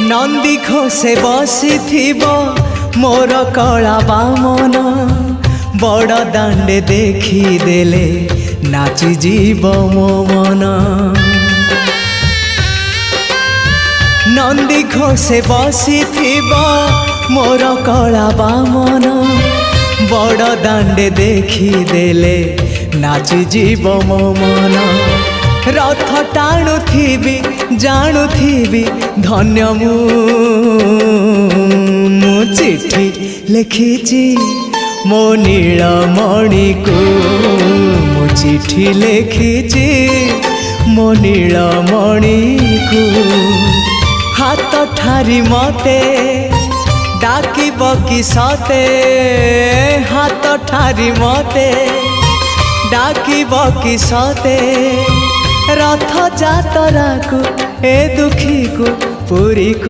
नंदी घोषे बसी मोर कला बामन बड़ दांडे देखी देले नाची जीव मो मन। नंदी घोषे बसी मोर कला बामन बड़ दांडे देखी देले नाची जीव मो मन। रथ टाणुथिबी जाणुथिबी धन्य मु चिठी लिखिची मो नीलमणि को मु चिठी लिखिची मो नीलमणि को। हाथ ठारी मते डाकिब कि सते हाथ ठारी मते डाकिब कि सते रथ जातरा को ए दुखी को पुरी को।